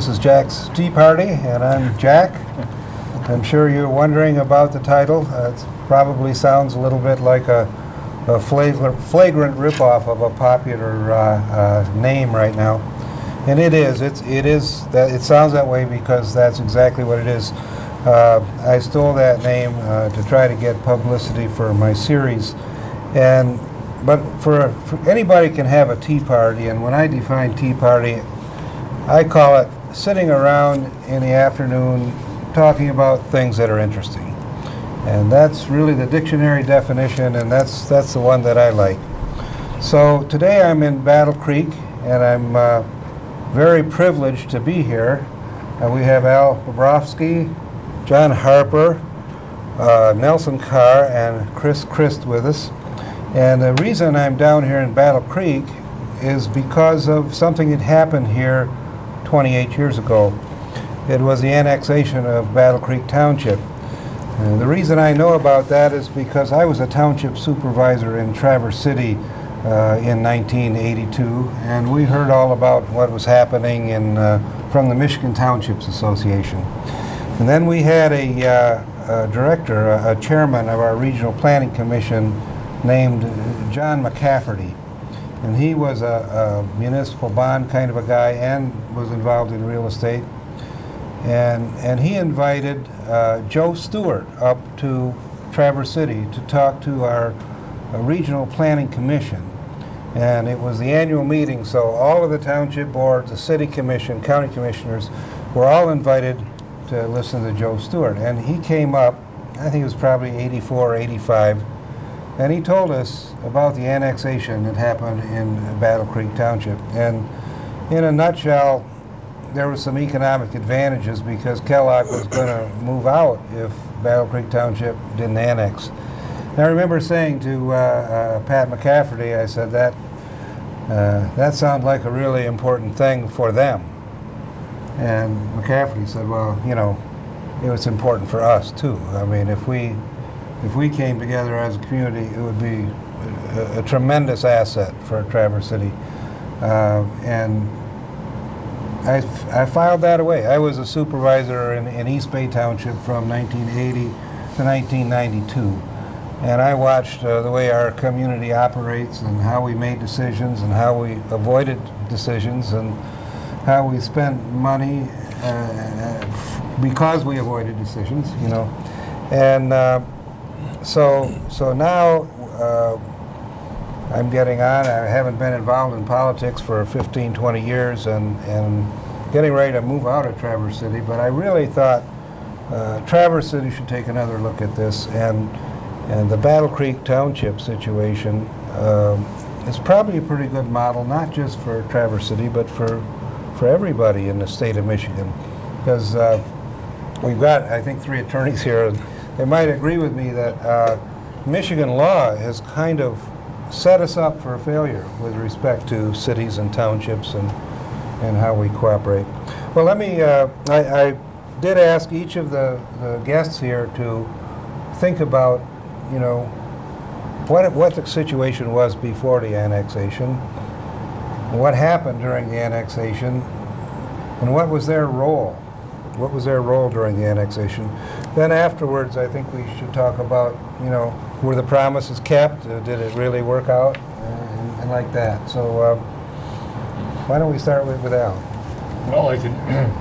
This is Jack's Tea Party, and I'm Jack. I'm sure you're wondering about the title. It probably sounds a little bit like a flagrant ripoff of a popular name right now, and it is. It sounds that way because that's exactly what it is. I stole that name to try to get publicity for my series, but for anybody can have a tea party, and when I define tea party, I call it sitting around in the afternoon talking about things that are interesting. And that's really the dictionary definition, and that's the one that I like. So today I'm in Battle Creek, and I'm very privileged to be here. We have Al Bobrovsky, John Harper, Nelson Carr, and Chris Christ with us. And the reason I'm down here in Battle Creek is because of something that happened here 28 years ago. It was the annexation of Battle Creek Township. And the reason I know about that is because I was a township supervisor in Traverse City in 1982, and we heard all about what was happening from the Michigan Townships Association. And then we had a director, a chairman of our Regional Planning Commission named John McCafferty. And he was a municipal bond kind of a guy and was involved in real estate. And he invited Joe Stewart up to Traverse City to talk to our Regional Planning Commission. And it was the annual meeting, so all of the township boards, the city commission, county commissioners were all invited to listen to Joe Stewart. And he came up, I think it was probably 84 or 85, and he told us about the annexation that happened in Battle Creek Township. And in a nutshell, there were some economic advantages because Kellogg was going to move out if Battle Creek Township didn't annex. And I remember saying to Pat McCafferty, I said, that sounds like a really important thing for them. And McCafferty said, well, you know, it was important for us too. I mean, if we came together as a community, it would be a tremendous asset for Traverse City. And I filed that away. I was a supervisor in East Bay Township from 1980 to 1992. And I watched the way our community operates and how we made decisions and how we avoided decisions and how we spent money because we avoided decisions, you know. And so now I'm getting on. I haven't been involved in politics for 15, 20 years and getting ready to move out of Traverse City, but I really thought Traverse City should take another look at this, and the Battle Creek Township situation is probably a pretty good model, not just for Traverse City, but for everybody in the state of Michigan, because we've got, I think, 3 attorneys here. They might agree with me that Michigan law has kind of set us up for a failure with respect to cities and townships and how we cooperate. Well, let me, I did ask each of the guests here to think about, you know, what the situation was before the annexation, what happened during the annexation, and what was their role. What was their role during the annexation? Then afterwards, I think we should talk about, you know, were the promises kept? Did it really work out? And like that. So why don't we start with Al? Well, I can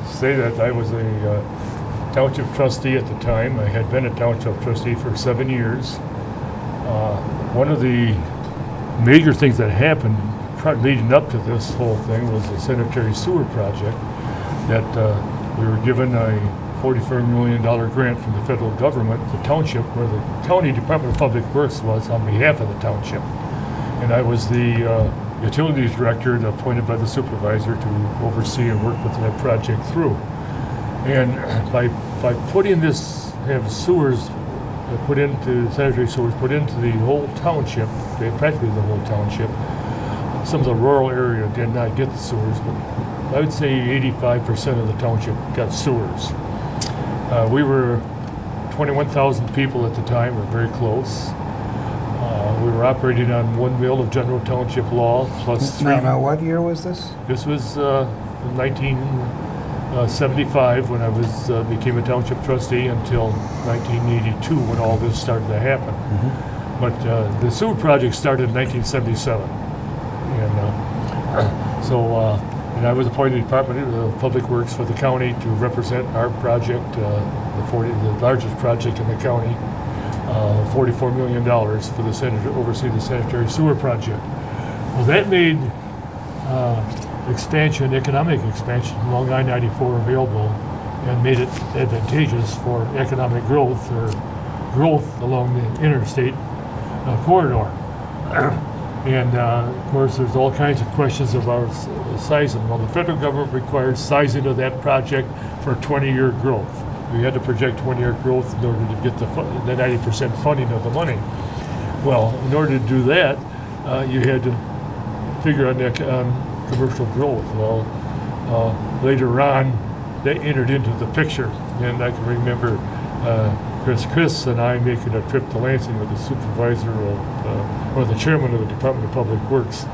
say that I was a township trustee at the time. I had been a township trustee for 7 years. One of the major things that happened leading up to this whole thing was the sanitary sewer project that we were given a $44 million grant from the federal government, the township, where the county Department of Public Works was on behalf of the township. And I was the utilities director appointed by the supervisor to oversee and work with that project through. And by putting this, have sewers put into, sanitary sewers put into the whole township, practically the whole township, some of the rural area did not get the sewers, but I would say 85% of the township got sewers. We were 21,000 people at the time. We were very close. We were operating on 1 mill of general township law plus 3. Now, what year was this? This was 75 when I became a township trustee until 1982 when all this started to happen. But the sewer project started in 1977, and I was appointed Department of Public Works for the county to represent our project, the largest project in the county, $44 million for the to oversee the sanitary sewer project. Well, that made economic expansion along I-94 available and made it advantageous for economic growth along the interstate corridor. And of course, there's all kinds of questions about sizing. Well, the federal government required sizing of that project for 20-year growth. We had to project 20-year growth in order to get the 90% funding of the money. Well, in order to do that, you had to figure on commercial growth. Well, later on, they entered into the picture, and I can remember Chris and I making a trip to Lansing with the supervisor or the chairman of the Department of Public Works.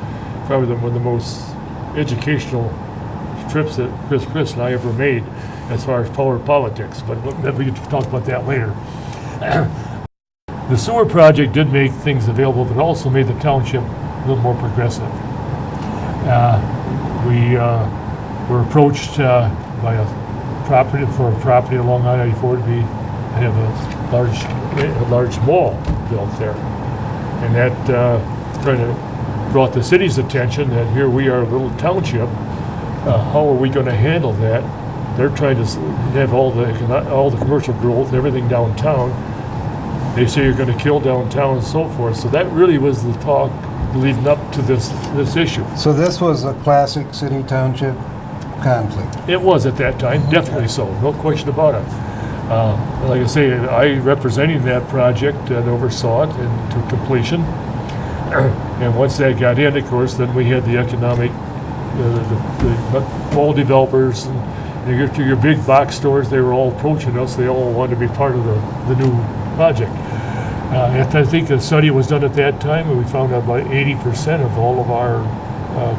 Probably one of the most educational trips that Chris and I ever made as far as power politics, but we can talk about that later. The sewer project did make things available, but also made the township a little more progressive. We were approached by a property along I-94 to have a large mall built there, and that kind of brought the city's attention that here we are, a little township. How are we going to handle that? They're trying to have all the commercial growth, everything downtown. They say you're going to kill downtown and so forth. So that really was the talk leading up to this issue. So this was a classic city-township conflict. It was at that time, definitely so, no question about it. Like I say, I representing that project and oversaw it and to completion. And once that got in, of course, then we had the economic, the mall developers and your big box stores. They were all approaching us. They all wanted to be part of the new project. I think a study was done at that time, and we found out about 80% of all of our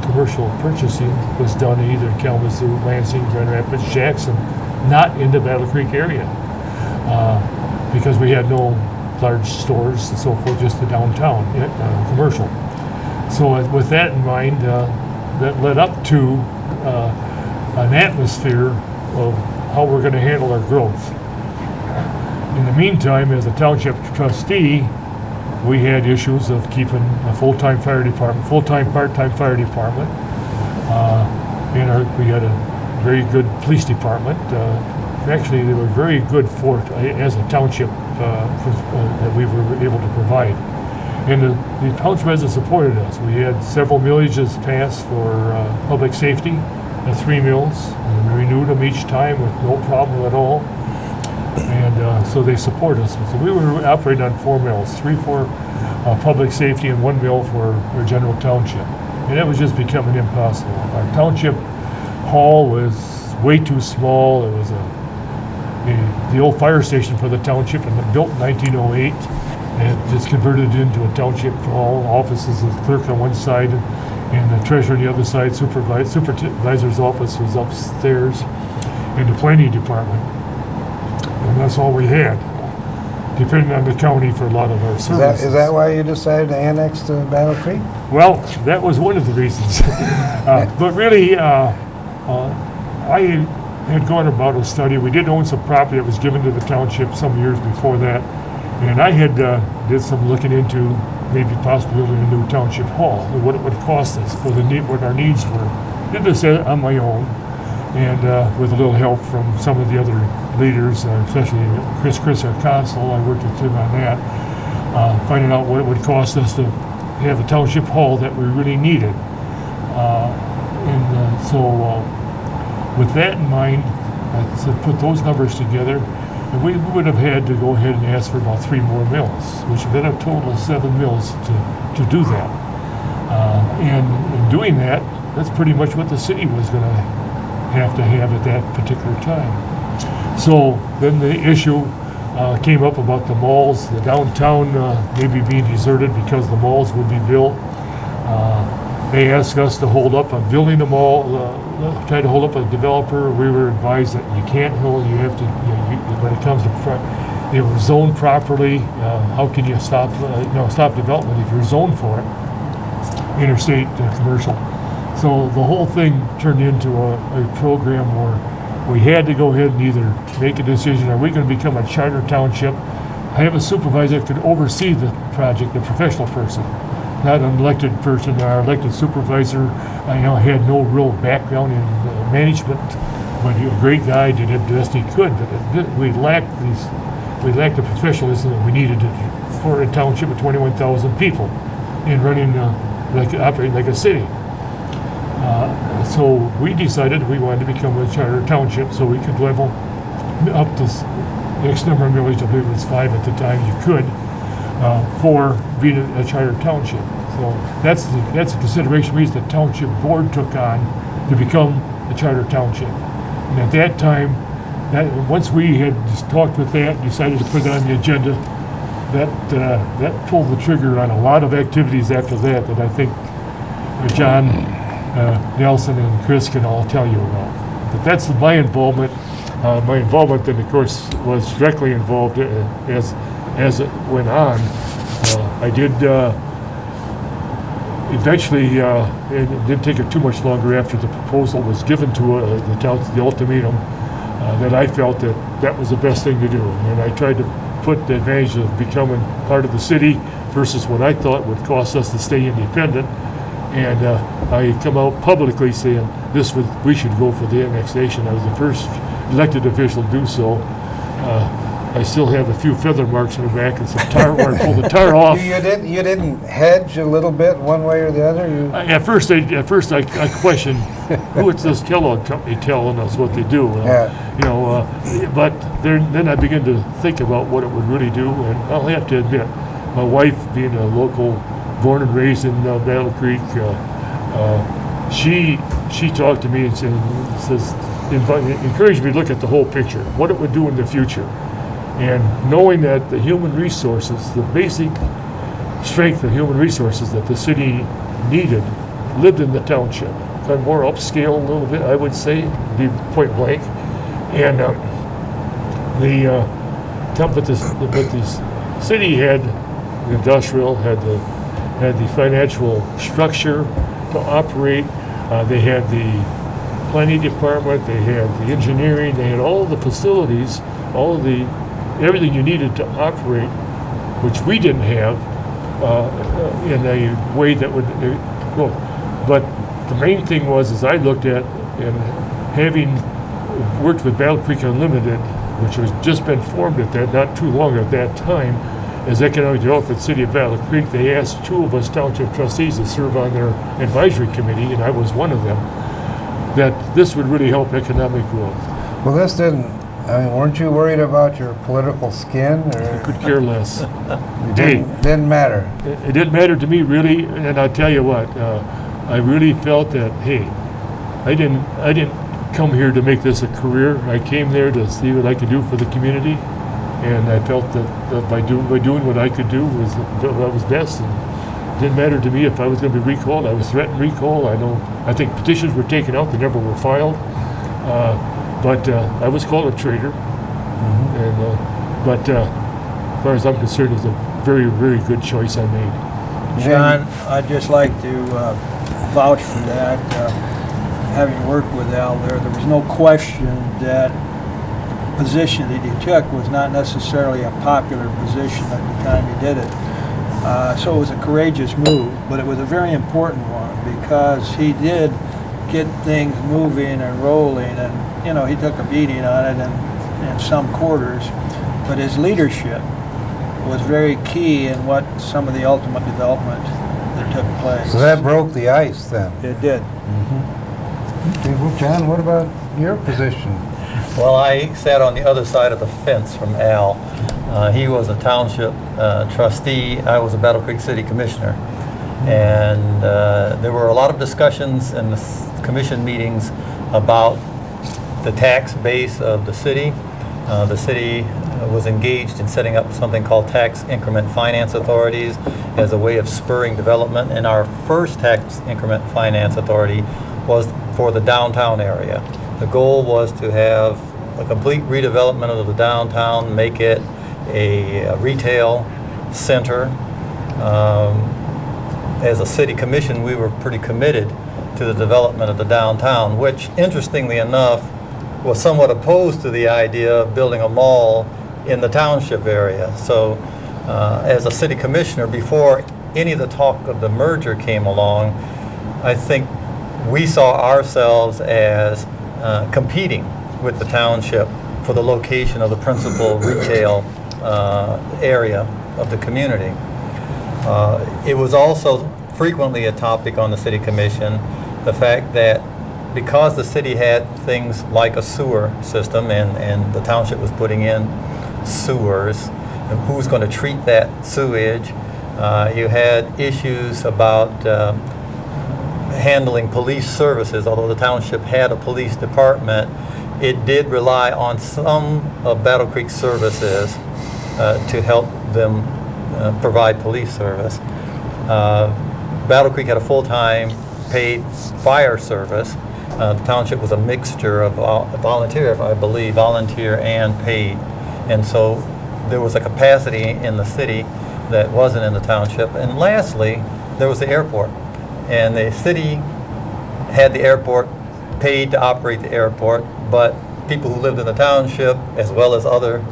commercial purchasing was done either in Kalamazoo, Lansing, Grand Rapids, Jackson, not in the Battle Creek area, because we had no large stores and so forth, just the downtown commercial. So with that in mind, that led up to an atmosphere of how we're going to handle our growth. In the meantime, as a township trustee, we had issues of keeping a full-time fire department, full-time, part-time fire department, and we had a very good police department. Actually, they were very good for as a township that we were able to provide. And the township residents supported us. We had several millages passed for public safety, 3 mills, and we renewed them each time with no problem at all. And so they support us. So we were operating on 4 mills, 3 for public safety and 1 mill for our general township. And that was just becoming impossible. Our township hall was way too small. It was the old fire station for the township, and built in 1908. And just converted it into a township hall, offices of clerk on one side and the treasurer on the other side. Supervisor's office was upstairs, and the planning department. And that's all we had, depending on the county for a lot of our services. Is that why you decided to annex to Battle Creek? Well, that was one of the reasons. But really, I had gone about a study. We did own some property that was given to the township some years before that. And I had did some looking into maybe possibly building a new township hall and what it would cost us for what our needs were. Did this on my own, and with a little help from some of the other leaders, especially Chris, our consul. I worked with him on that, finding out what it would cost us to have a township hall that we really needed. So with that in mind, I said put those numbers together. And we would have had to go ahead and ask for about 3 more mills, which would have been a total of 7 mills to do that. And in doing that, that's pretty much what the city was going to have at that particular time. So then the issue came up about the malls, the downtown maybe being deserted because the malls would be built. They asked us to hold up on building them all, tried to hold up a developer. We were advised that you can't hold, you have to, when it comes to they were zoned properly. How can you stop development if you're zoned for it? Interstate commercial. So the whole thing turned into a program where we had to go ahead and either make a decision, are we going to become a charter township? I have a supervisor that could oversee the project, a professional person, not an elected person. Our elected supervisor, had no real background in management, but he was a great guy, did the best he could. But we lacked the professionalism that we needed for a township of 21,000 people in running operating like a city. So we decided we wanted to become a charter township so we could level up this X number of millage. I believe it was 5 at the time. You could for being a charter township. So that's the consideration we, the township board, took on to become a charter township. And at that time, once we had talked with that, decided to put it on the agenda, that pulled the trigger on a lot of activities after that I think John, Nelson, and Chris can all tell you about. But that's my involvement. My involvement then, of course, was directly involved as it went on. I did eventually, it didn't take it too much longer after the proposal was given to the town, the ultimatum, that I felt that was the best thing to do. And I tried to put the advantage of becoming part of the city versus what I thought would cost us to stay independent. And I come out publicly saying we should go for the annexation. I was the first elected official to do so. I still have a few feather marks on the back and some tar where I pulled the tar off. You didn't hedge a little bit one way or the other? At first I questioned who is this Kellogg company telling us what they do. But then I began to think about what it would really do, and I'll have to admit, my wife, being a local, born and raised in Battle Creek, she talked to me and says encouraged me to look at the whole picture, what it would do in the future. And knowing that the human resources, the basic strength of human resources that the city needed, lived in the township. Kind of more upscale a little bit, I would say, be point blank. And the city had the industrial, had the financial structure to operate. They had the planning department, they had the engineering, they had all the facilities, everything you needed to operate, which we didn't have in a way that would go. But the main thing was I looked at, and having worked with Battle Creek Unlimited, which was just been formed at that, not too long at that time, as economic development city of Battle Creek, they asked 2 of us township trustees to serve on their advisory committee, and I was one of them, that this would really help economic growth. Well, weren't you worried about your political skin? Or? I could care less. Didn't matter. It didn't matter to me, really, and I'll tell you what, I really felt that, hey, I didn't come here to make this a career. I came there to see what I could do for the community, and I felt that by doing what I could do was best. And it didn't matter to me if I was going to be recalled. I was threatened recall. I think petitions were taken out; they never were filed. But I was called a traitor. Mm-hmm. But as far as I'm concerned, it was a very, very good choice I made. John, I'd just like to vouch for that. Having worked with Al there was no question that the position that he took was not necessarily a popular position at the time he did it. So it was a courageous move, but it was a very important one because he did get things moving and rolling, and he took a beating on it in some quarters, but his leadership was very key in what some of the ultimate development that took place. So that broke the ice then? It did. Mm-hmm. Okay, well, John, what about your position? Well, I sat on the other side of the fence from Al. He was a township trustee. I was a Battle Creek City Commissioner. And there were a lot of discussions in the commission meetings about the tax base of the city The city was engaged in setting up something called tax increment finance authorities as a way of spurring development. And our first tax increment finance authority was for the downtown area. The goal was to have a complete redevelopment of the downtown, make it a retail center. As a city commission, we were pretty committed to the development of the downtown, which, interestingly enough, was somewhat opposed to the idea of building a mall in the township area. So as a city commissioner, before any of the talk of the merger came along, I think we saw ourselves as competing with the township for the location of the principal retail area of the community. It was also frequently a topic on the city commission, the fact that because the city had things like a sewer system and the township was putting in sewers, and who's going to treat that sewage, you had issues about handling police services. Although the township had a police department, it did rely on some of Battle Creek services to help them provide police service. Battle Creek had a full-time paid fire service. The township was a mixture of volunteer, I believe, volunteer and paid. And so there was a capacity in the city that wasn't in the township. And lastly, there was the airport. And the city had the airport, paid to operate the airport, but people who lived in the township, as well as other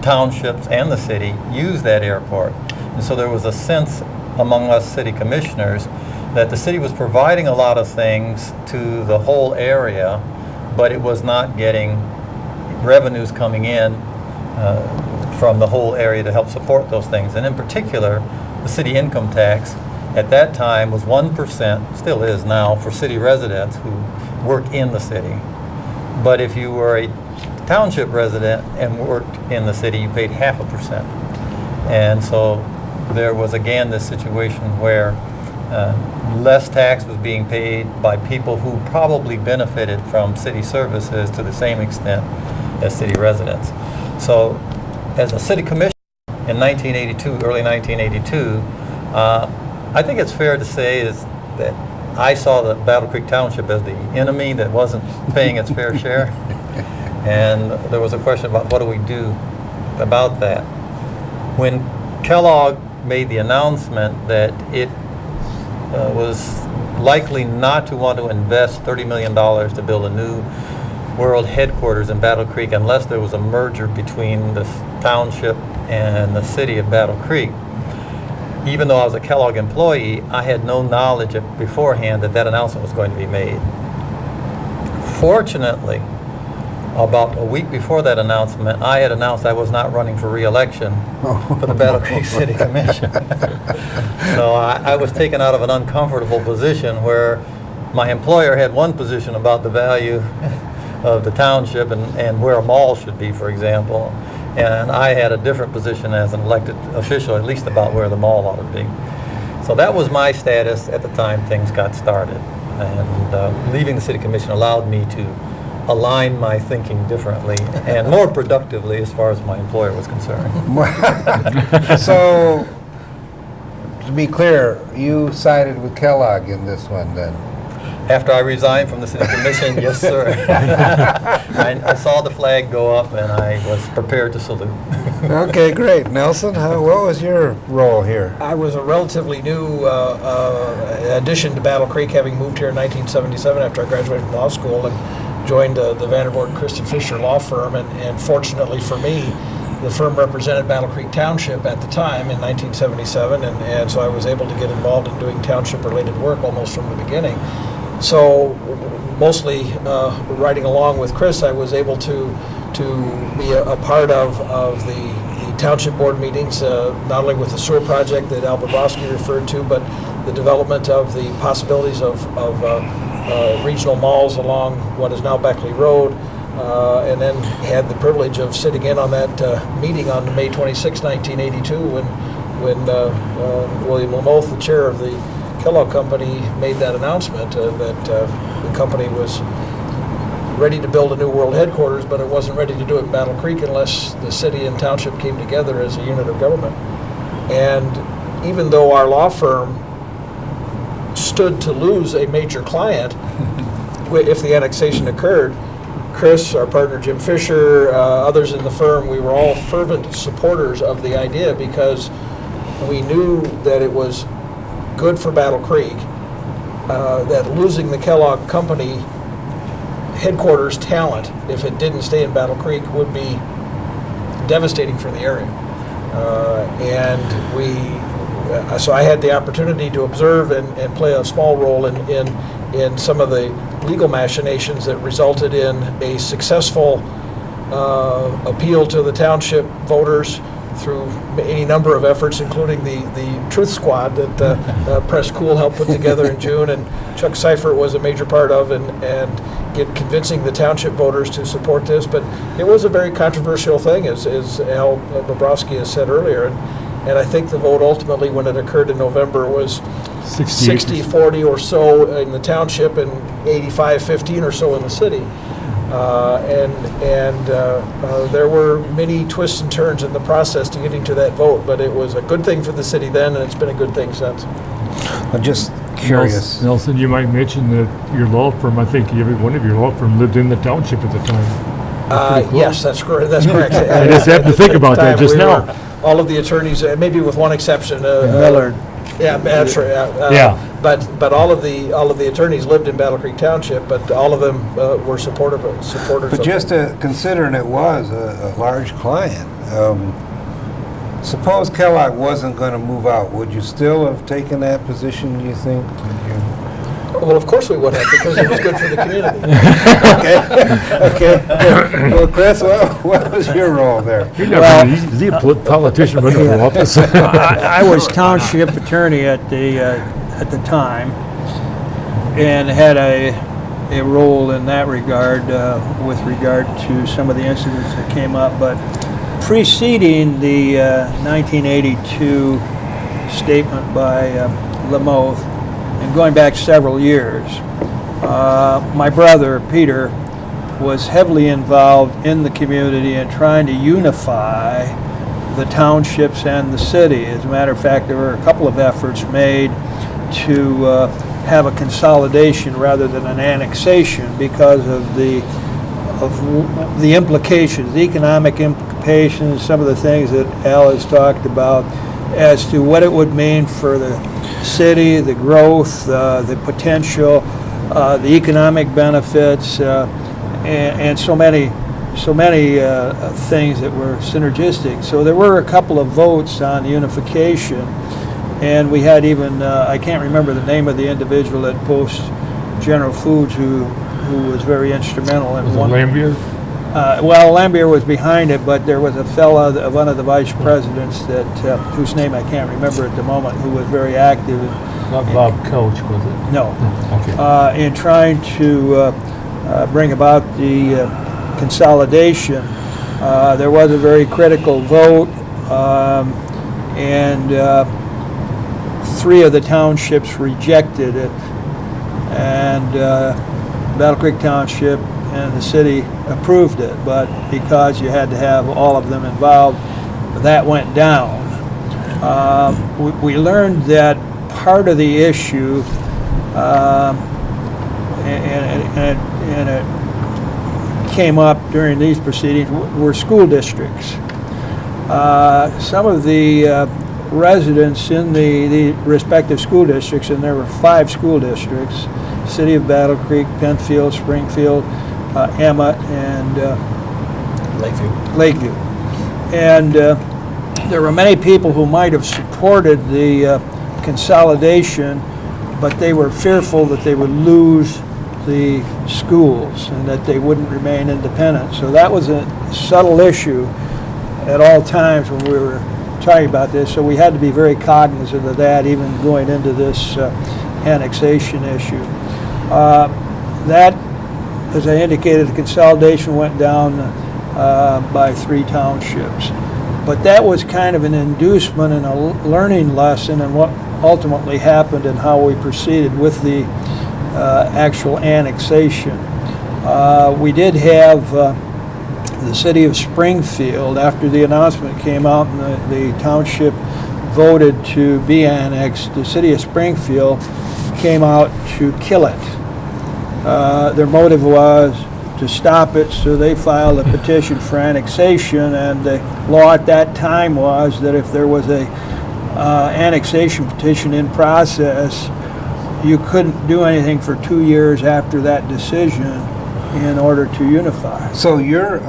townships and the city, used that airport. And so there was a sense among us city commissioners that the city was providing a lot of things to the whole area, but it was not getting revenues coming in from the whole area to help support those things. And in particular, the city income tax at that time was 1%, still is now, for city residents who worked in the city. But if you were a township resident and worked in the city, you paid 0.5%. And so there was again this situation where less tax was being paid by people who probably benefited from city services to the same extent as city residents. So as a city commissioner in 1982, early 1982, I think it's fair to say is that I saw the Battle Creek Township as the enemy that wasn't paying its fair share. And there was a question about what do we do about that. When Kellogg made the announcement that it was likely not to want to invest $30 million to build a new world headquarters in Battle Creek unless there was a merger between the township and the city of Battle Creek. Even though I was a Kellogg employee, I had no knowledge beforehand that that announcement was going to be made. Fortunately, about a week before that announcement, I had announced I was not running for re-election for the Battle Creek City Commission. So I was taken out of an uncomfortable position where my employer had one position about the value of the township and where a mall should be, for example. And I had a different position as an elected official, at least about where the mall ought to be. So that was my status at the time things got started. And leaving the City Commission allowed me to align my thinking differently and more productively as far as my employer was concerned. So, to be clear, you sided with Kellogg in this one then? After I resigned from the City Commission, yes, sir. I saw the flag go up and I was prepared to salute. Okay, great. Nelson, what was your role here? I was a relatively new addition to Battle Creek, having moved here in 1977 after I graduated from law school and joined the Vanderbilt and Christie Fisher law firm. And fortunately for me, the firm represented Battle Creek Township at the time in 1977, and so I was able to get involved in doing township-related work almost from the beginning. So mostly riding along with Chris, I was able to be a part of the township board meetings, not only with the sewer project that Albert Bosky referred to, but the development of the possibilities of regional malls along what is now Beckley Road, and then had the privilege of sitting in on that meeting on May 26, 1982, when William Lamoth, the chair of the Kellogg Company, made that announcement that the company was ready to build a new world headquarters, but it wasn't ready to do it in Battle Creek unless the city and township came together as a unit of government. And even though our law firm stood to lose a major client if the annexation occurred, Chris, our partner Jim Fisher, others in the firm, we were all fervent supporters of the idea because we knew that it was good for Battle Creek, that losing the Kellogg Company headquarters talent, if it didn't stay in Battle Creek, would be devastating for the area. So I had the opportunity to observe and play a small role in some of the legal machinations that resulted in a successful appeal to the township voters through any number of efforts, including the Truth Squad that Press Cool helped put together in June, and Chuck Seifert was a major part of, and convincing the township voters to support this. But it was a very controversial thing, as Al Bobrovsky has said earlier, and I think the vote ultimately, when it occurred in November, was 60-40 or so in the township and 85-15 or so in the city. There were many twists and turns in the process to getting to that vote, but it was a good thing for the city then, and it's been a good thing since. I'm just curious. Nelson, you might mention that your law firm, I think every one of your law firm lived in the township at the time. Yes, that's correct. That's correct. I just have to think about that just now. All of the attorneys, maybe with one exception, Millard. Yeah, that's right. Yeah. But all of the attorneys lived in Battle Creek Township, but all of them were supporters. But just considering it was a large client, suppose Kellogg wasn't going to move out, would you still have taken that position, do you think? Well, of course we would have, because it was good for the community. Okay. Well, Chris, what was your role there? Is he a politician running for office? I was township attorney at the time, and had a role in that regard with regard to some of the incidents that came up. But preceding the 1982 statement by Lamoth, and going back several years, my brother Peter was heavily involved in the community and trying to unify the townships and the city. As a matter of fact, there were a couple of efforts made to have a consolidation rather than an annexation because of the implications, the economic implications, some of the things that Al has talked about as to what it would mean for the city, the growth, the potential, the economic benefits, and so many things that were synergistic. So there were a couple of votes on unification, and we had even, I can't remember the name of the individual at Post General Foods who was very instrumental in Was it one. Lambier? Well, Lambier was behind it, but there was a fella, one of the vice presidents, that whose name I can't remember at the moment, who was very active. Not Bob Coach, was it? No. Okay. In trying to bring about the consolidation. There was a very critical vote, and 3 of the townships rejected it, and Battle Creek Township and the city approved it, but because you had to have all of them involved, that went down. We learned that part of the issue, and it came up during these proceedings, were school districts. Some of the residents in the respective school districts, and there were 5 school districts: City of Battle Creek, Penfield, Springfield, Emmett, and Lakeview. And there were many people who might have supported the consolidation, but they were fearful that they would lose the schools and that they wouldn't remain independent. So that was a subtle issue at all times when we were talking about this. So we had to be very cognizant of that, even going into this annexation issue. That, as I indicated, the consolidation went down by 3 townships. But that was kind of an inducement and a learning lesson in what ultimately happened and how we proceeded with the actual annexation. We did have the city of Springfield, after the announcement came out and the township voted to be annexed, the city of Springfield came out to kill it. Their motive was to stop it, so they filed a petition for annexation, and the law at that time was that if there was a annexation petition in process, you couldn't do anything for 2 years after that decision in order to unify. So you're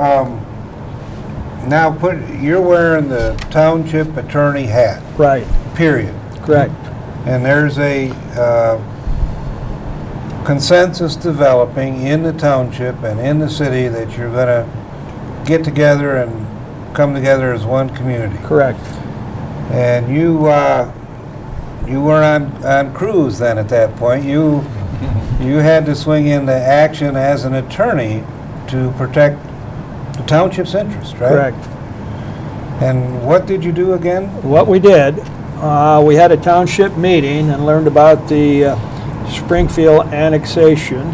you're wearing the township attorney hat, Right, period. correct. And there's a consensus developing in the township and in the city that you're going to get together and come together as one community. Correct. And you weren't on cruise then at that point. You had to swing into action as an attorney to protect the township's interest, right? Correct. And what did you do again? What we did, we had a township meeting and learned about the Springfield annexation.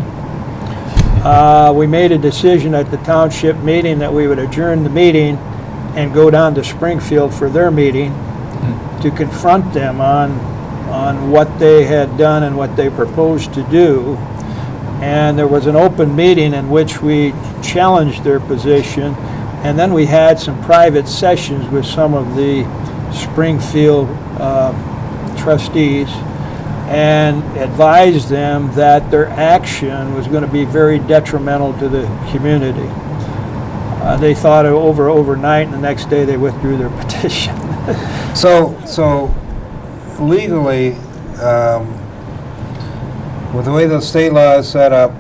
We made a decision at the township meeting that we would adjourn the meeting and go down to Springfield for their meeting to confront them on what they had done and what they proposed to do. And there was an open meeting in which we challenged their position, and then we had some private sessions with some of the Springfield trustees and advised them that their action was going to be very detrimental to the community. They thought it over overnight, and the next day they withdrew their petition. So legally, with the way the state law is set up,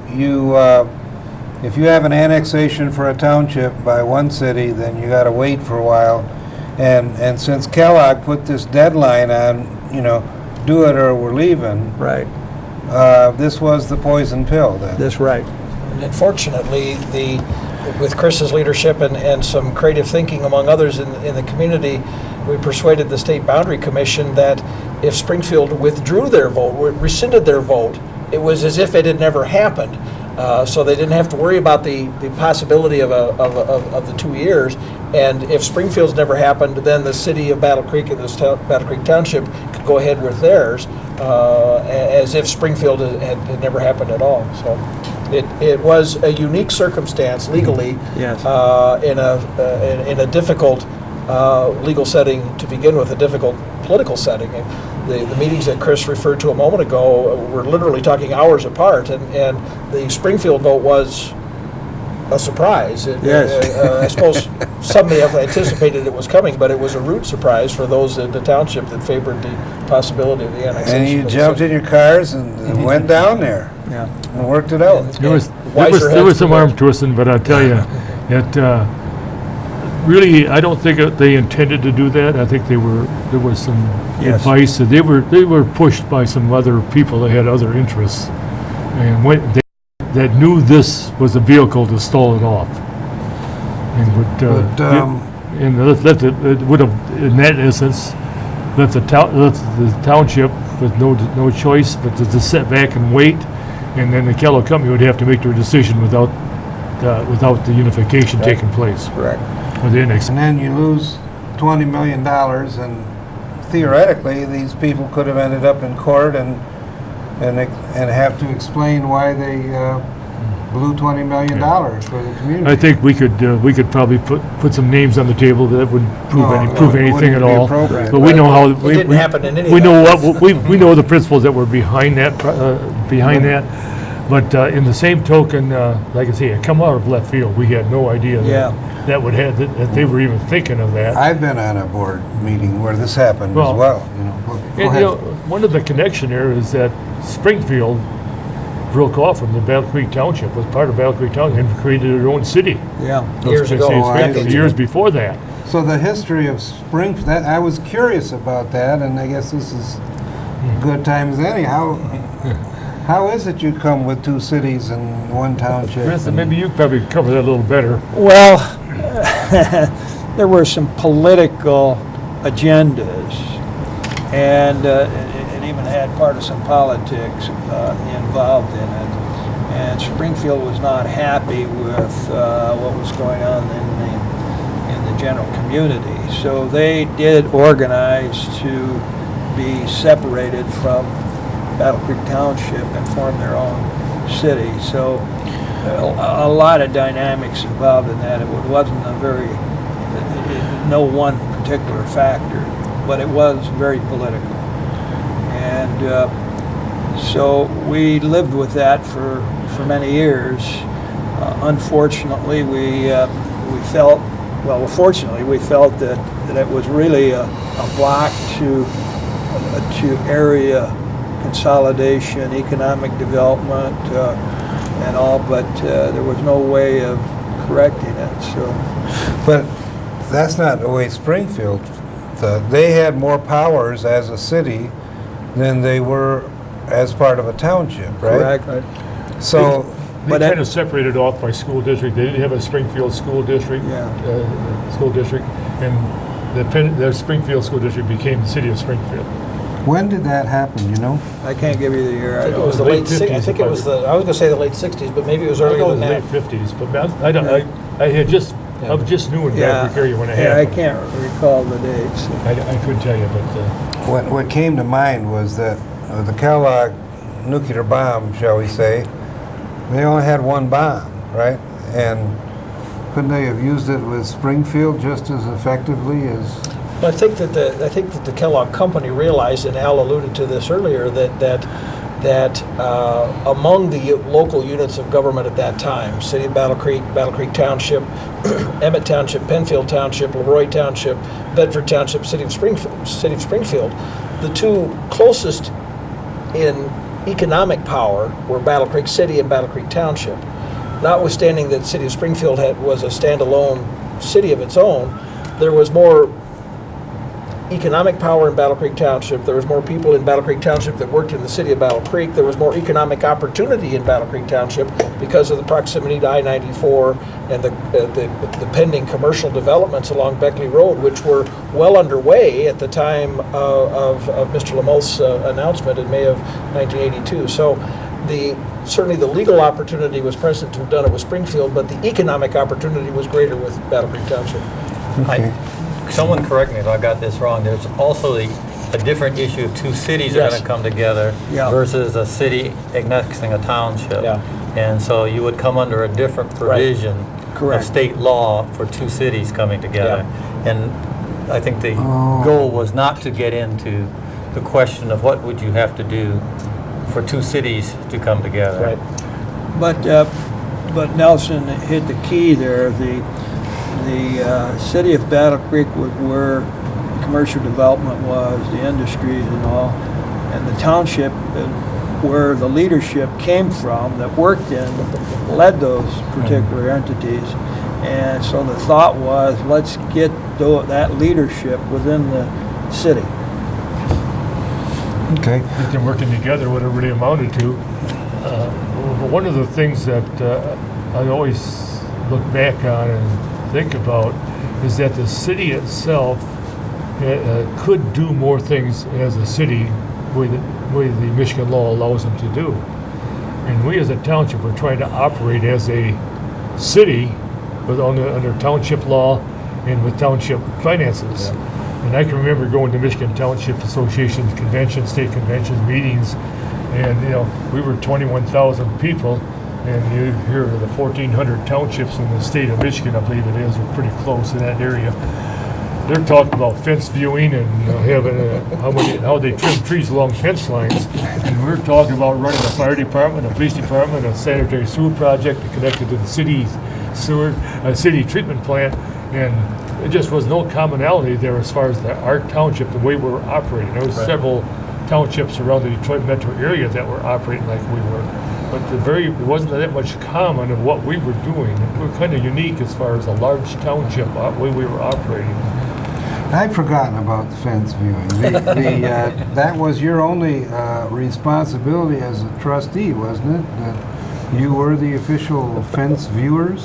if you have an annexation for a township by one city, then you got to wait for a while. And since Kellogg put this deadline on, do it or we're leaving, Right. This was the poison pill then. That's right. Unfortunately, with Chris's leadership and some creative thinking among others in the community, we persuaded the State Boundary Commission that if Springfield withdrew their vote, rescinded their vote, it was as if it had never happened. So they didn't have to worry about the possibility of the 2 years. And if Springfield's never happened, then the city of Battle Creek and Battle Creek Township could go ahead with theirs, as if Springfield had never happened at all. So it was a unique circumstance legally, Yes. in a difficult legal setting to begin with, a difficult political setting. The meetings that Chris referred to a moment ago were literally talking hours apart, and the Springfield vote was a surprise. Yes. I suppose some may have anticipated it was coming, but it was a rude surprise for those in the township that favored the possibility of the annexation. And you jumped in your cars and went down there Yeah. and worked it out. There was Wiser some heads arm twisting, but I tell you, it really, I don't think they intended to do that. I think there was some Yes. advice that they were pushed by some other people that had other interests, and that knew this was a vehicle to stall it off, and would have, in that instance, left the township with no choice but to sit back and wait, and then the Kellogg Company would have to make their decision without the unification taking place. Correct. Or the annex. And then you lose $20 million, and theoretically, these people could have ended up in court and have to explain why they blew $20 million for the community. I think we could probably put some names on the table that wouldn't prove it anything at wouldn't be all. appropriate. But we know how It didn't happen in any we know event. what we know the principles that were behind that. But in the same token, like I say, it come out of left field. We had no idea that they were even thinking of that. I've been on a board meeting where this happened Well, as well. Go And, ahead. one of the connection there is that Springfield broke off from the Battle Creek Township, was part of Battle Creek Township, and created their own city. Yeah. Years ago. Years before that. So the history of Springfield, I was curious about that, and I guess this is good time as any. How is it you come with two cities and one township? Chris, maybe you probably cover that a little better. Well, there were some political agendas, and it even had partisan politics involved in it. and Springfield was not happy with what was going on in the general community. So they did organize to be separated from Battle Creek Township and form their own city. So a lot of dynamics involved in that. It wasn't no one particular factor, but it was very political. And so we lived with that for many years. Unfortunately, fortunately, we felt that it was really a block to area consolidation, economic development, and all, but there was no way of correcting it. So, But that's not the way Springfield, they had more powers as a city than they were as part of a township, right? correct. So, They But kind of separated off by school district. They didn't have a Springfield school district, and the Springfield school district became the city of Springfield. when did that happen, you know? I can't give you the year. I think it was the Late late 60s. I 50s, think it was I was going to say the late 60s, but maybe it was I earlier know it than was that. late 50s, but I don't. I was just new in Battle Creek area when it I happened. can't recall the dates. I couldn't tell you, but What came to mind was that the Kellogg nuclear bomb, shall we say, they only had one bomb, right? And couldn't they have used it with Springfield just as effectively as? I think that the Kellogg Company realized, and Al alluded to this earlier, that among the local units of government at that time, City of Battle Creek Township, Emmett Township, Penfield Township, Leroy Township, Bedford Township, City of Springfield, the two closest in economic power were Battle Creek City and Battle Creek Township. Notwithstanding that City of Springfield was a standalone city of its own, there was more economic power in Battle Creek Township. There was more people in Battle Creek Township that worked in the city of Battle Creek. There was more economic opportunity in Battle Creek Township because of the proximity to I-94 and the pending commercial developments along Beckley Road, which were well underway at the time of Mr. Lamoth's announcement in May of 1982. So certainly the legal opportunity was present to have done it with Springfield, but the economic opportunity was greater with Battle Creek Township. Okay. Someone correct me if I got this wrong. There's also a different issue of two cities are Yes. going to come together Yeah. versus a city annexing a township. Yeah. And so you would come under a different provision Correct. of state law for two cities coming together. And I think the Oh. goal was not to get into the question of what would you have to do for two cities to come together. Right. But Nelson hit the key there. The city of Battle Creek was where commercial development was, the industries and all, and the township where the leadership came from that worked in, led those particular entities. And so the thought was, let's get that leadership within the city. Okay. with them working together, what it really amounted to. One of the things that I always look back on and think about is that the city itself could do more things as a city with the Michigan law allows them to do. And we as a township are trying to operate as a city with under township law and with township finances. And I can remember going to Michigan Township Association conventions, state conventions, meetings, and we were 21,000 people, and you hear the 1,400 townships in the state of Michigan, I believe it is, we're pretty close in that area. They're talking about fence viewing and having how they trim trees along fence lines, and we're talking about running a fire department, a police department, a sanitary sewer project connected to the city's city treatment plant, and there just was no commonality there as far as our township, the way we were operating. There was several townships around the Detroit metro area that were operating like we were, but it wasn't that much common of what we were doing. We were kind of unique as far as a large township way we were operating. I'd forgotten about the fence viewing. That was your only responsibility as a trustee, wasn't it? That you were the official fence viewers?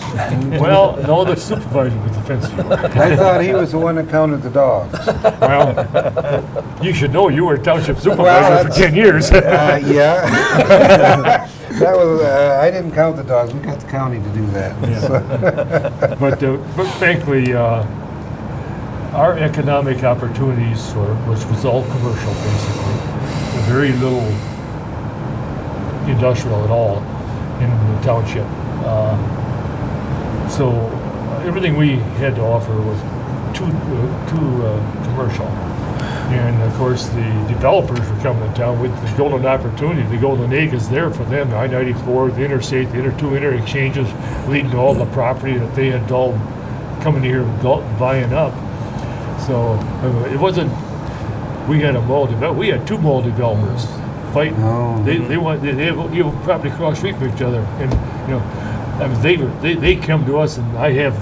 Well, no, the supervisor was the fence viewer. I thought he was the one that counted the dogs. Well, you should know you were township supervisor for 10 years. Yeah. That was, I didn't count the dogs, we got the county to do that. So- But thankfully, our economic opportunities was all commercial, basically. Very little industrial at all in the township. So everything we had to offer was too commercial. And of course, the developers were coming to town with the golden opportunity. The golden egg is there for them. I-94, the interstate, the two interchanges leading to all the property that they had all coming here buying up. So it wasn't. We had a mall develop. We had two mall developers fighting. Oh. They property across the street from each other, and I mean they come to us, and I have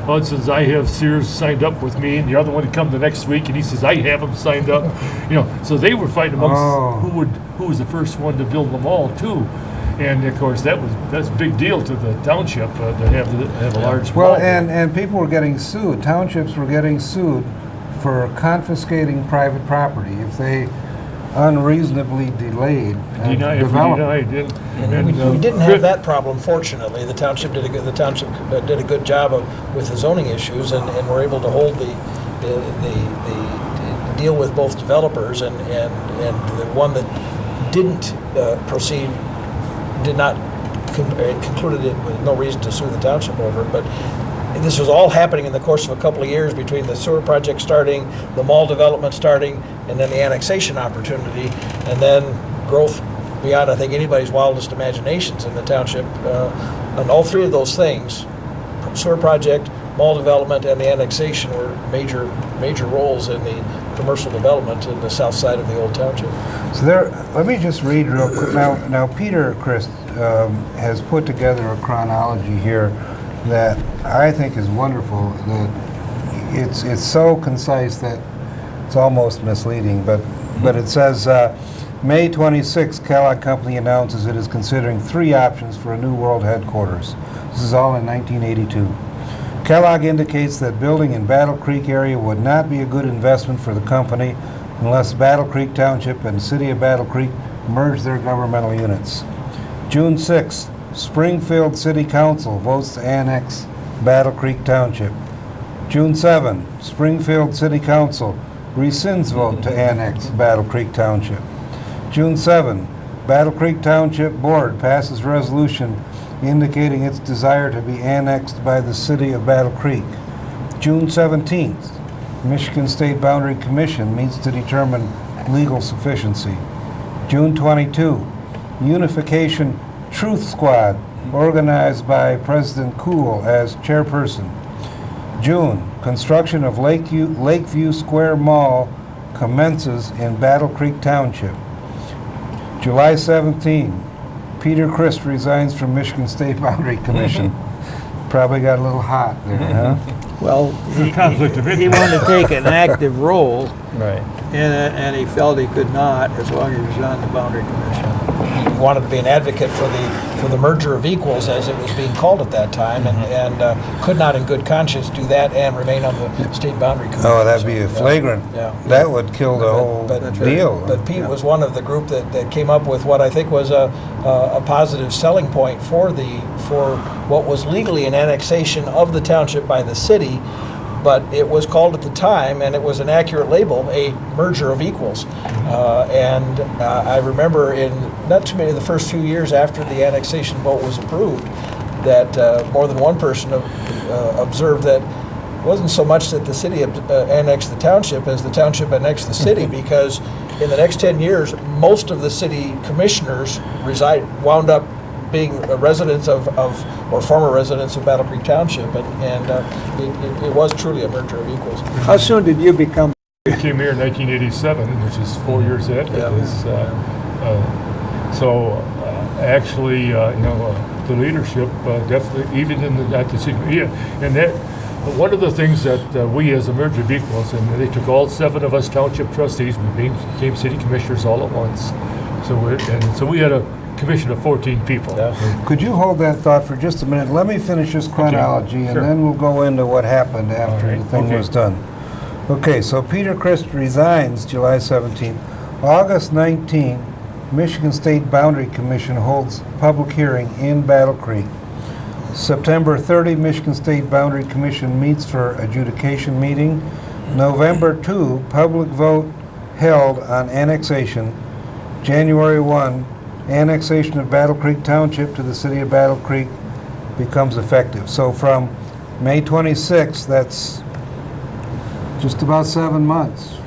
Hudson's, I have Sears signed up with me, and the other one would come the next week, and he says I have them signed up. So they were fighting amongst who was the first one to build the mall too. And of course, that's a big deal to the township to have a large mall. Well, and people were getting sued, townships were getting sued for confiscating private property if they unreasonably delayed development. And we didn't have that problem, fortunately. The township did a good job with the zoning issues, and were able to hold the deal with both developers, and the one that didn't proceed did not concluded it with no reason to sue the township over it. But this was all happening in the course of a couple of years between the sewer project starting, the mall development starting, and then the annexation opportunity, and then growth beyond, I think, anybody's wildest imaginations in the township. And all three of those things, sewer project, mall development, and the annexation, were major roles in the commercial development in the south side of the old township. So let me just read real quick. Now Peter Christ has put together a chronology here that I think is wonderful. That it's so concise that it's almost misleading. But it says May 26, Kellogg Company announces it is considering 3 options for a new world headquarters. This is all in 1982. Kellogg indicates that building in Battle Creek area would not be a good investment for the company unless Battle Creek Township and City of Battle Creek merge their governmental units. June 6th, Springfield City Council votes to annex Battle Creek Township. June 7, Springfield City Council rescinds vote to annex Battle Creek Township. June 7, Battle Creek Township Board passes resolution indicating its desire to be annexed by the City of Battle Creek. June 17th, Michigan State Boundary Commission meets to determine legal sufficiency. June 22, Unification Truth Squad, organized by President Cool as chairperson. June, construction of Lakeview Square Mall commences in Battle Creek Township. July 17, Peter Christ resigns from Michigan State Boundary Commission. Probably got a little hot there, huh? Well, conflict of he interest. wanted to take an active role Right. in it, and he felt he could not as long as he was on the Boundary Commission. He wanted to be an advocate for the merger of equals, as it was being called at that time, and could not in good conscience do that and remain on the State Boundary Commission. Oh, that'd be a flagrant. Yeah. That would kill the whole deal. But Pete was one of the group that came up with what I think was a positive selling point for what was legally an annexation of the township by the city, but it was called at the time, and it was an accurate label, a merger of equals. And I remember in not too many of the first few years after the annexation vote was approved, that more than one person observed that it wasn't so much that the city annexed the township as the township annexed the city, because in the next 10 years, most of the city commissioners wound up being residents of or former residents of Battle Creek Township, and it was truly a merger of equals. How soon did you become? We came here in 1987, which is 4 years after this. Actually, the leadership definitely, even in that decision, and that one of the things that we as a merger of equals, and they took all 7 of us township trustees, we became city commissioners all at once. So we had a commission of 14 people. Yeah. Could you hold that thought for just a minute? Let me finish this chronology, and sure. then we'll go into what happened after All right, the thing okay. was done. Okay, so Peter Christ resigns July 17th. August 19, Michigan State Boundary Commission holds public hearing in Battle Creek. September 30, Michigan State Boundary Commission meets for adjudication meeting. November 2, public vote held on annexation. January 1, annexation of Battle Creek Township to the city of Battle Creek becomes effective. So from May 26th, that's just about 7 months,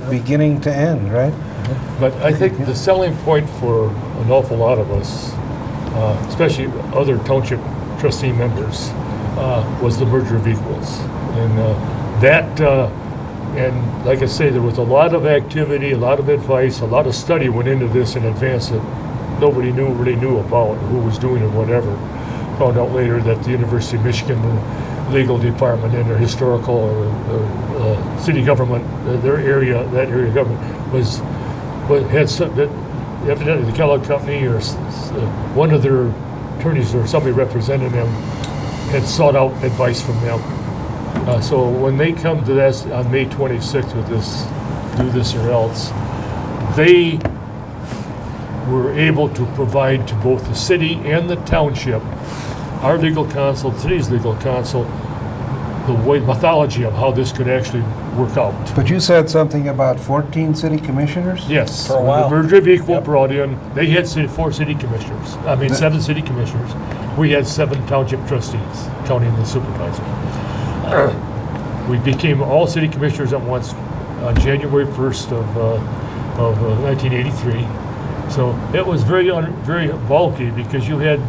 beginning to end, right? But I think the selling point for an awful lot of us, especially other township trustee members, was the merger of equals. And and like I say, there was a lot of activity, a lot of advice, a lot of study went into this in advance that nobody really knew about, who was doing it, whatever. Found out later that the University of Michigan legal department and their historical or city government, that area government had some, that evidently the Kellogg Company or one of their attorneys or somebody representing them had sought out advice from them. So when they come to this on May 26th with this, do this or else, they were able to provide to both the city and the township, our legal counsel, the city's legal counsel, the way mythology of how this could actually work out. But you said something about 14 city commissioners? Yes. For a while. The merger of equal Yep. brought in, they had 4 city commissioners. I mean, 7 city commissioners. We had 7 township trustees, counting the supervisor. We became all city commissioners at once on January 1st of 1983. So it was very bulky because you had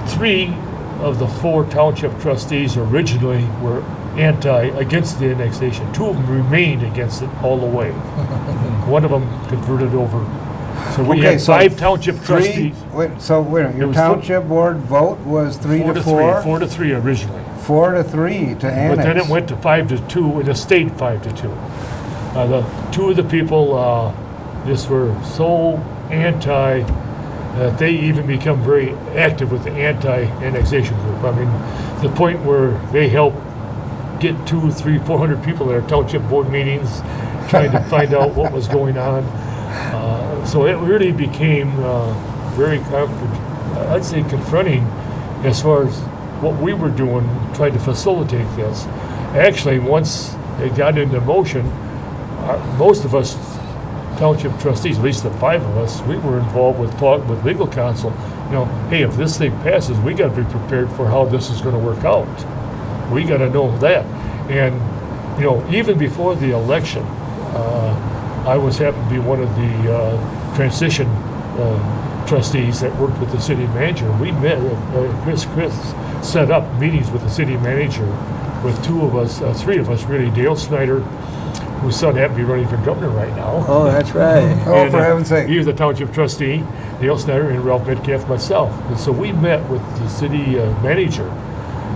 3 of the 4 township trustees originally were against the annexation. 2 of them remained against it all the way. One of them converted over. So we had 5 township trustees. Wait, your was township board vote was 3 to 4? 4 to 3 originally. 4 to 3 to annex. But then it went to 5 to 2, and it stayed 5 to 2. The 2 of the people just were so anti that they even become very active with the anti-annexation group. I mean, the point where they help get 200, 300, 400 people at our township board meetings trying to find out what was going on. So it really became very, I'd say, confronting as far as what we were doing, trying to facilitate this. Actually, once it got into motion, most of us township trustees, at least the 5 of us, we were involved with talk with legal counsel. You know, hey, if this thing passes, we got to be prepared for how this is going to work out. We got to know that. And you know, even before the election, I happened to be one of the transition trustees that worked with the city manager. We met. Chris set up meetings with the city manager, with 2 of us, 3 of us, really. Dale Snyder, whose son happened to be running for governor right now. Oh, that's right. Oh, And, for heaven's sake. He was a township trustee, Dale Snyder, and Ralph Metcalf, myself. And so we met with the city manager,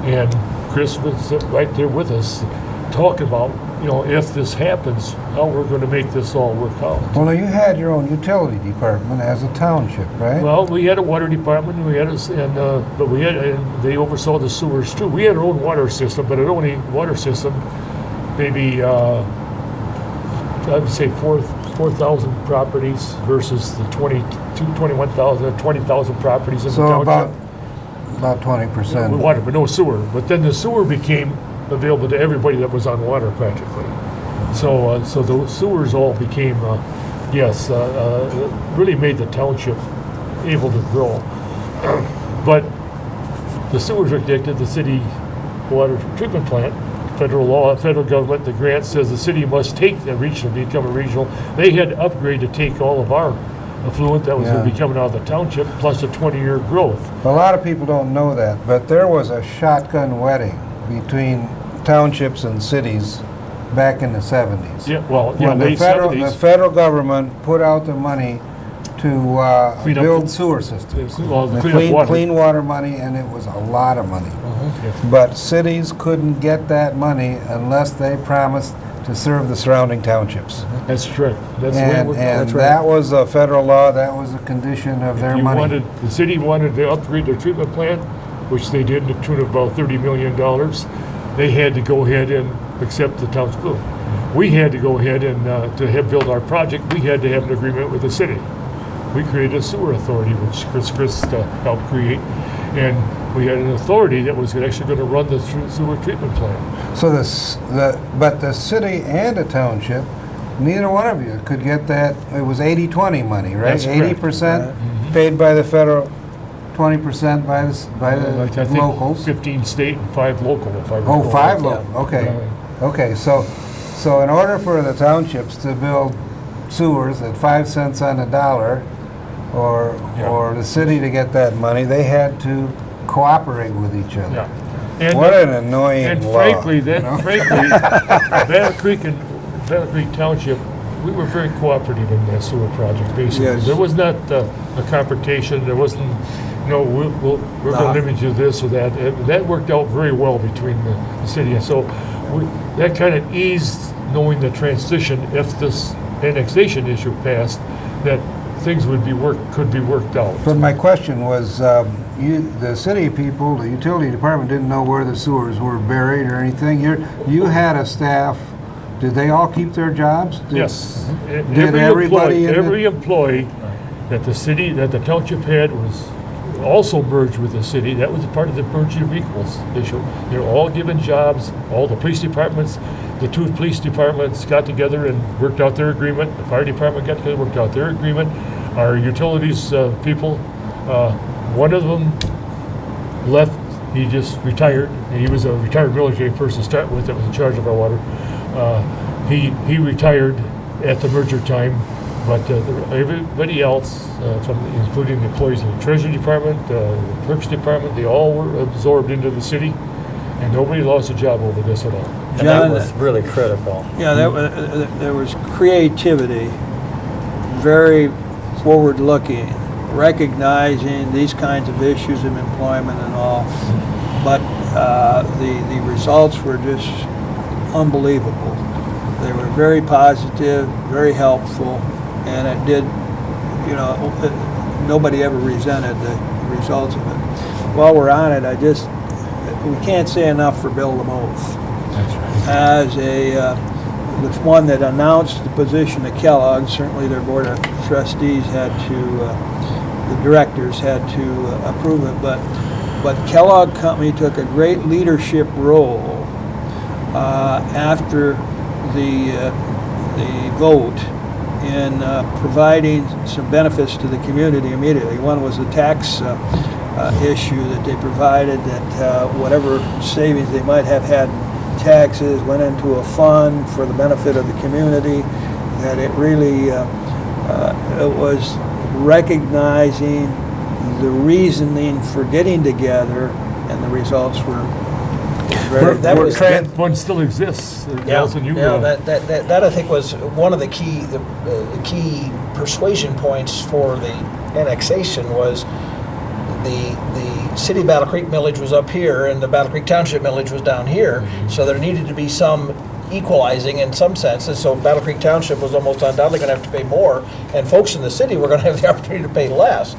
and Chris was right there with us, talking about, you know, if this happens, how we're going to make this all work out. Well, now you had your own utility department as a township, right? Well, we had a water department, but they oversaw the sewers too. We had our own water system, but our only water system, maybe I would say 4,000 properties versus the 21,000, 20,000 properties in the So township. about 20%. With water, but no sewer. But then the sewer became available to everybody that was on water practically. So the sewers all became, really made the township able to grow. But the sewers are connected to the city water treatment plant. Federal law, federal government, the grant says the city must take the regional, become a regional. They had to upgrade to take all of our affluent that was going to be coming out of the township, plus a 20-year growth. A lot of people don't know that, but there was a shotgun wedding between townships and cities back in the 70s. Yeah, well, When the late federal, 70s. the federal government put out the money to Clean up build the- sewer systems. Well, The clean up water. clean water money, and it was a lot of money. Yes. But cities couldn't get that money unless they promised to serve the surrounding townships. That's correct. That's the way it And, worked. and That's right. that was a federal law, that was a condition of their money. The city wanted to upgrade their treatment plant, which they did to the tune of about $30 million. They had to go ahead and accept the town's blue. we had to go ahead and to have build our project, we had to have an agreement with the city. We created a sewer authority, which Chris helped create, and we had an authority that was actually going to run the sewer treatment plant. So but the city and the township, neither one of you could get that. It was 80-20 money, right? That's correct. 80% paid by the federal, 20% by the Like, I think locals. 15 state and 5 local, if I recall. Oh, 5 local. Okay. Okay. So in order for the townships to build sewers at 5 cents on the dollar, or the city to get that money, they had to cooperate with each other. Yeah. And What an annoying And law. frankly, you know? Battle Creek Township, we were very cooperative in that sewer project, basically. Yes. There was not a confrontation, there wasn't, we're going to limit you this or that. That worked out very well between the city, and so that kind of eased knowing the transition, if this annexation issue passed, that things could be worked out. But my question was, the city people, the utility department didn't know where the sewers were buried or anything. You had a staff. Did they all keep their jobs? Yes. Did everybody in Every employee that the township had was also merged with the city. That was part of the merger of equals issue. They're all given jobs. All the police departments, the 2 police departments got together and worked out their agreement. The fire department got together and worked out their agreement. Our utilities people, one of them left. He just retired. He was a retired military person to start with that was in charge of our water. He retired at the merger time, but everybody else, including the employees of the Treasury Department, the Clerks Department, they all were absorbed into the city, and nobody lost a job over this at all. And that John, was really critical. Yeah, there was creativity, very forward-looking, recognizing these kinds of issues of employment and all, but the results were just unbelievable. They were very positive, very helpful, and it did, nobody ever resented the results of it. While we're on it, we can't say enough for Bill Lamoth. That's right. As the one that announced the position of Kellogg, certainly their board of trustees the directors had to approve it, but Kellogg Company took a great leadership role after the vote in providing some benefits to the community immediately. One was the tax issue that they provided, that whatever savings they might have had in taxes went into a fund for the benefit of the community, that it really it was recognizing the reasoning for getting together, and the results were very That was That one still exists. Nelson, that I think was one of the key persuasion points for the annexation was the city of Battle Creek millage was up here and the Battle Creek Township millage was down here, so there needed to be some equalizing in some senses. So Battle Creek Township was almost undoubtedly going to have to pay more, and folks in the city were going to have the opportunity to pay less.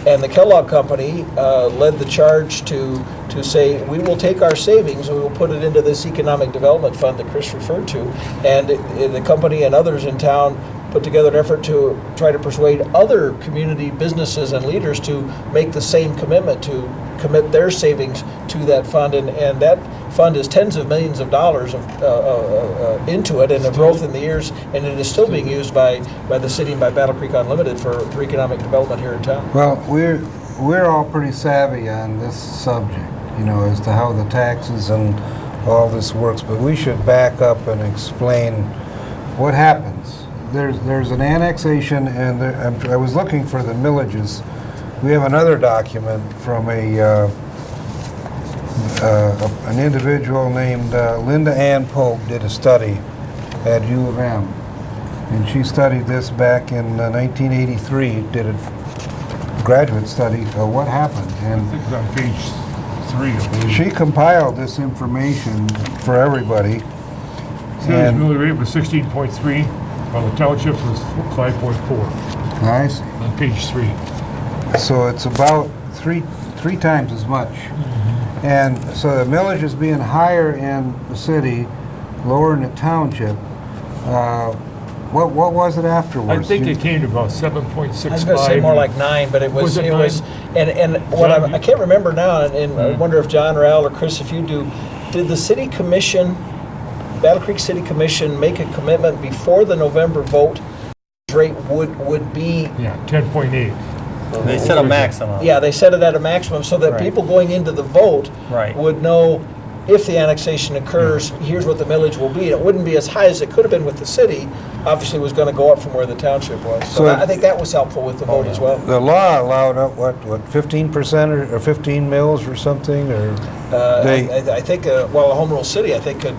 And the Kellogg Company led the charge to say, we will take our savings and we will put it into this economic development fund that Chris referred to. And the company and others in town put together an effort to try to persuade other community businesses and leaders to make the same commitment, to commit their savings to that fund. And that fund is tens of millions of dollars into it, and the growth in the years, and it is still being used by the city and by Battle Creek Unlimited for economic development here in town. Well, we're all pretty savvy on this subject, as to how the taxes and all this works, but we should back up and explain what happens. There's an annexation, and I was looking for the millages. We have another document from an individual named Linda Ann Pope did a study at U of M, and she studied this back in 1983, did a graduate study of what happened, I and think it's on page 3 of the she compiled this information for everybody. city's and- mill rate was 16.3, while the township was 5.4 Nice. on page 3. So it's about three times as much. And so the millage is being higher in the city, lower in the township, What was it I afterwards? think You- it came to about 7.65. I was going to say more like 9, but it was, Was it it was, 9? and what John, I can't remember now, and I Hmm. wonder if John or Al or Chris, if you do, did the city commission, Battle Creek City Commission, make a commitment before the November vote? Rate would be, Yeah, 10.8. They set a maximum. yeah, they set it at a maximum so that Right. people going into the vote Right. would know if the annexation occurs, here's what the millage will be. It wouldn't be as high as it could have been with the city. Obviously, it was going to go up from where the township was. So So- I think that was helpful with the vote as well. The law allowed up, what, 15% or 15 mils or something, or? They- I think, well, a home rule city, I think could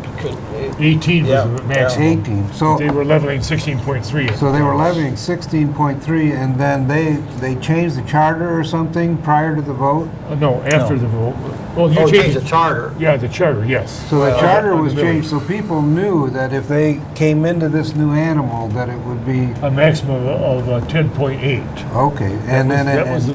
18 Yeah, was the maximum. 18, so, They were leveling 16.3. so they were levying 16.3, and then they changed the charter or something prior to the vote? No, after No. the vote. Well, you Oh, change changed the charter. Yeah, the charter, yes. So the charter on the was millage. changed, so people knew that if they came into this new animal, that it would be, A maximum of 10.8. okay, and then,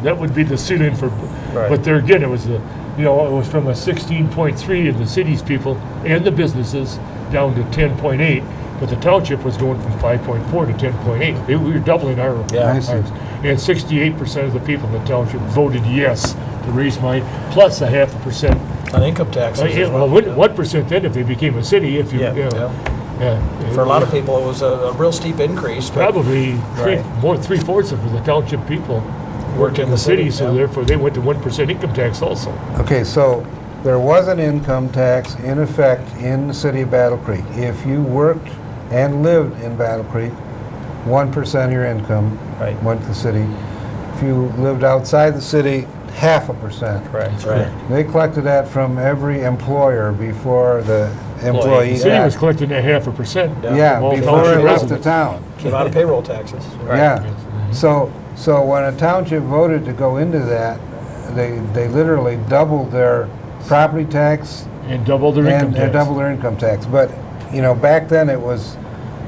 That would be the ceiling for, Right. but there again, it was it was from a 16.3 of the city's people and the businesses down to 10.8, but the township was going from 5.4 to 10.8. We were doubling our. Yeah. I see. ours. And 68% of the people in the township voted yes to raise mine, plus 0.5%. on income taxes as Yeah, well. well, 1% then if they became a city, if you, Yeah. Yeah. yeah. For a lot of people, it was a real steep increase, but Probably Right. three-fourths of the township people worked in the city. so yeah. therefore they went to 1% income tax also. okay, so there was an income tax in effect in the city of Battle Creek. If you worked and lived in Battle Creek, 1% of your income Right. went to the city. If you lived outside the city, 0.5%. Correct. That's right. They collected that from every employer before the employee The city was act. collecting that 0.5%. Yeah, from all before township it left the residents. town. Came out of payroll taxes. Yeah. So when a township voted to go into that, they literally doubled their property tax And double their income and tax. double their income tax. But, back then it was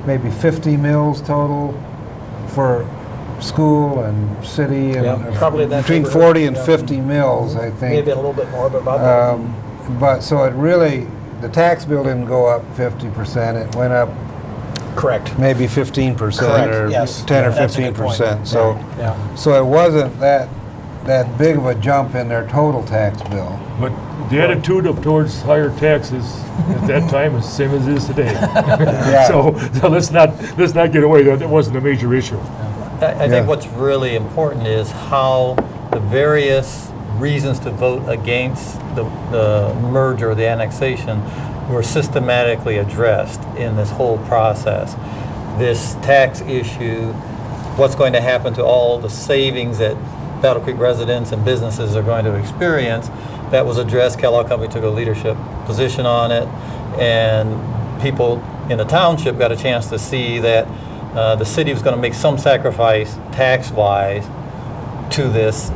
maybe 50 mills total for school and city, and Yeah, probably in that between neighborhood, 40 and yeah. 50 mills, I think. Maybe a little bit more, but about that. But, so it really, the tax bill didn't go up 50%, it went up Correct. maybe 15% Correct, or yes. 10 or That's a good point. 15%. So, Yeah. so it wasn't that big of a jump in their total tax bill. But the attitude towards higher taxes at that time is the same as it is today. So let's not get away that wasn't a major issue. I Yeah. think what's really important is how the various reasons to vote against the merger or the annexation were systematically addressed in this whole process. This tax issue, what's going to happen to all the savings that Battle Creek residents and businesses are going to experience, that was addressed. Kellogg Company took a leadership position on it, and people in the township got a chance to see that the city was going to make some sacrifice tax-wise to this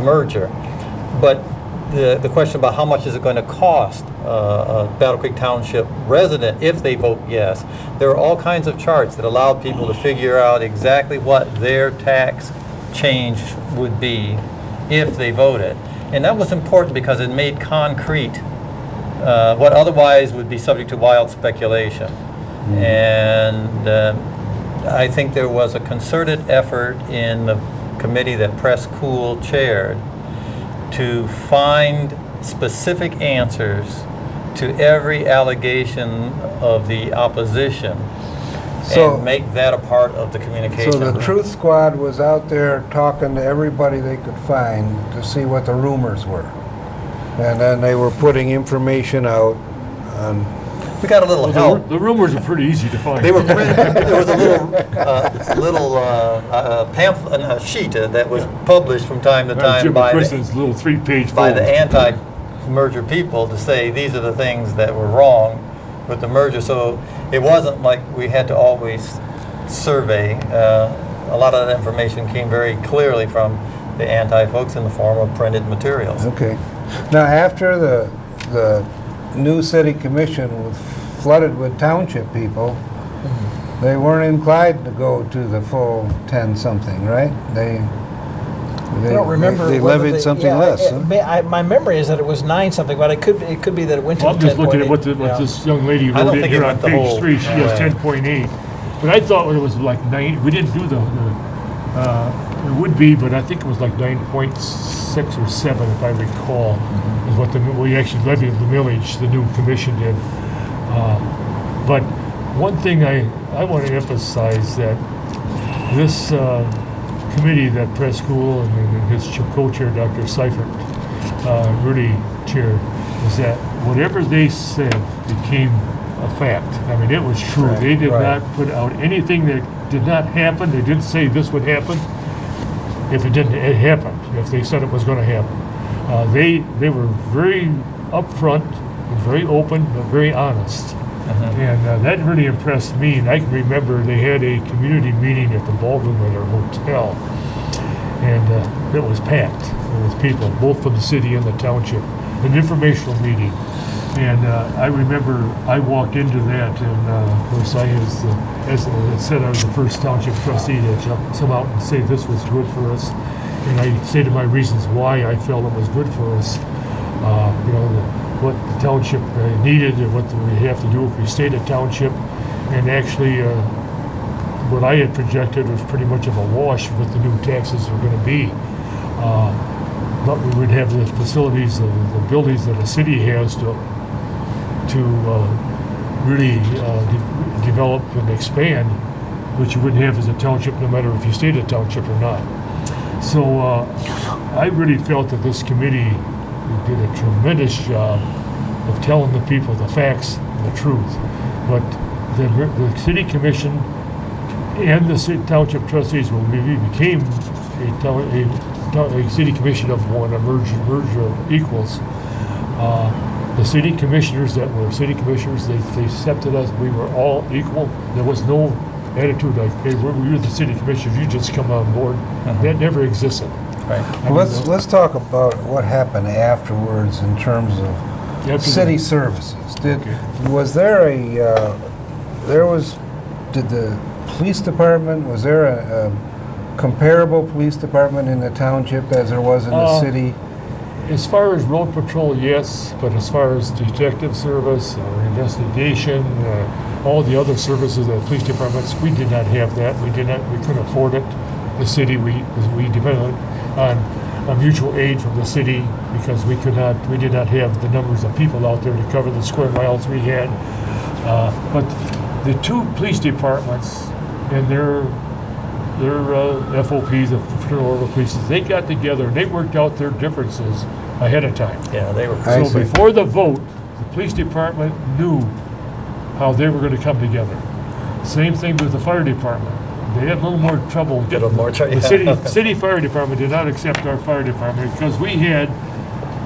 merger. But the question about how much is it going to cost a Battle Creek Township resident if they vote yes, there are all kinds of charts that allow people to figure out exactly what their tax change would be if they voted. And that was important because it made concrete what otherwise would be subject to wild speculation. And I think there was a concerted effort in the committee that Press Cool chaired to find specific answers to every allegation of the opposition So- and make that a part of the communication. So the Truth Squad was out there talking to everybody they could find to see what the rumors were. And then they were putting information out on, We got a little help. The rumors are pretty easy to find. They were printed, there was a little pamphlet, a sheet that was published from time to time Jim by Kristen's little 3-page by the form. anti-merger people to say these are the things that were wrong with the merger. So it wasn't like we had to always survey. A lot of that information came very clearly from the anti-folks in the form of printed materials. okay. Now, after the new city commission was flooded with township people, they weren't inclined to go to the full 10-something, right? I don't remember. They whether levied something less, huh? My memory is that it was 9 something, but it could be that it went to Well, I'm the just looking at 10.8. what this young lady I wrote don't in think here it on went the page whole 3. She has way. 10.8. But I thought it was like 9, we didn't do it would be, but I think it was like 9.6 or 7, if I recall, is what we actually levied the millage, the new commission did. But one thing I want to emphasize that this committee that Preschool and his co-chair, Dr. Seifert, really chaired, is that whatever they said became a fact. I mean, it was true. Right, They did right. not put out anything that did not happen. They didn't say this would happen. If it didn't, it happened. If they said it was going to happen, they were very upfront and very open, but very honest. And that really impressed me. And I can remember they had a community meeting at the ballroom at our hotel, and it was packed with people, both from the city and the township. An informational meeting. And I remember I walked into that, and of course I, as I said, I was the first township trustee to come out and say this was good for us. And I stated my reasons why I felt it was good for us. What the township needed and what we have to do if we stayed a township. And actually, what I had projected was pretty much of a wash with the new taxes were going to be. But we would have the facilities, the buildings that a city has to really develop and expand, which you wouldn't have as a township, no matter if you stayed a township or not. So I really felt that this committee did a tremendous job of telling the people the facts and the truth. But the city commission and the township trustees, when we became a city commission of one, a merger of equals, the city commissioners that were city commissioners, they accepted us. We were all equal. There was no attitude like, hey, we're the city commissioners, you just come on board. That never existed. Right. I mean, Let's talk about what happened afterwards in terms of city services. Did the police department, was there a comparable police department in the township as there was in the city? As far as road patrol, yes, but as far as detective service or investigation, all the other services of the police departments, we did not have that. We couldn't afford it. The city, we depended on a mutual aid from the city because we did not have the numbers of people out there to cover the square miles we had. But the two police departments and their FOPs, the fraternal order of police, they got together and they worked out their differences ahead of time. Yeah, they were. I So see. before the vote, the police department knew how they were going to come together. Same thing with the fire department. They had a little more trouble getting. The city fire department did not accept our fire department because we had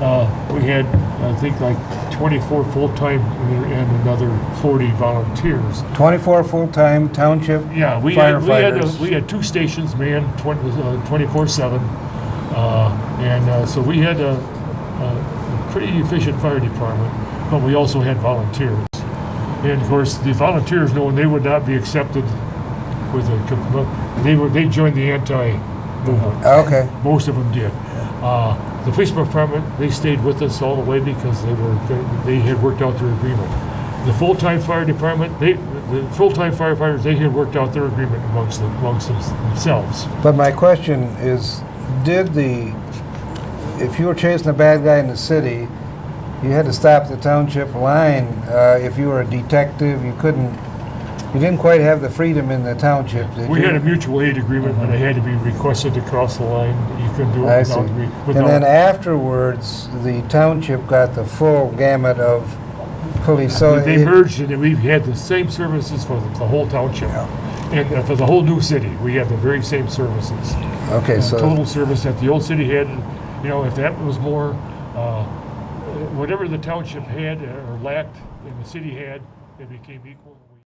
I think like 24 full-time and another 40 volunteers. 24 full-time township Yeah, firefighters. we had two stations manned 24/7, and so we had a pretty efficient fire department, but we also had volunteers. And of course, the volunteers, knowing they would not be accepted with they joined the anti-movement. Okay. Most of them did. The police department, they stayed with us all the way because they had worked out their agreement. The full-time fire department, the full-time firefighters, they had worked out their agreement amongst themselves. But my question is, if you were chasing a bad guy in the city, you had to stop the township line. If you were a detective, you didn't quite have the freedom in the township. We had a mutual aid agreement, but it had to be requested to cross the line. You couldn't do it I see. without. And then afterwards, the township got the full gamut of police. So They merged and we had the same services for the whole township. And for the whole new city, we had the very same services. Okay, so Total service that the old city had, if that was more, whatever the township had or lacked and the city had, it became equal.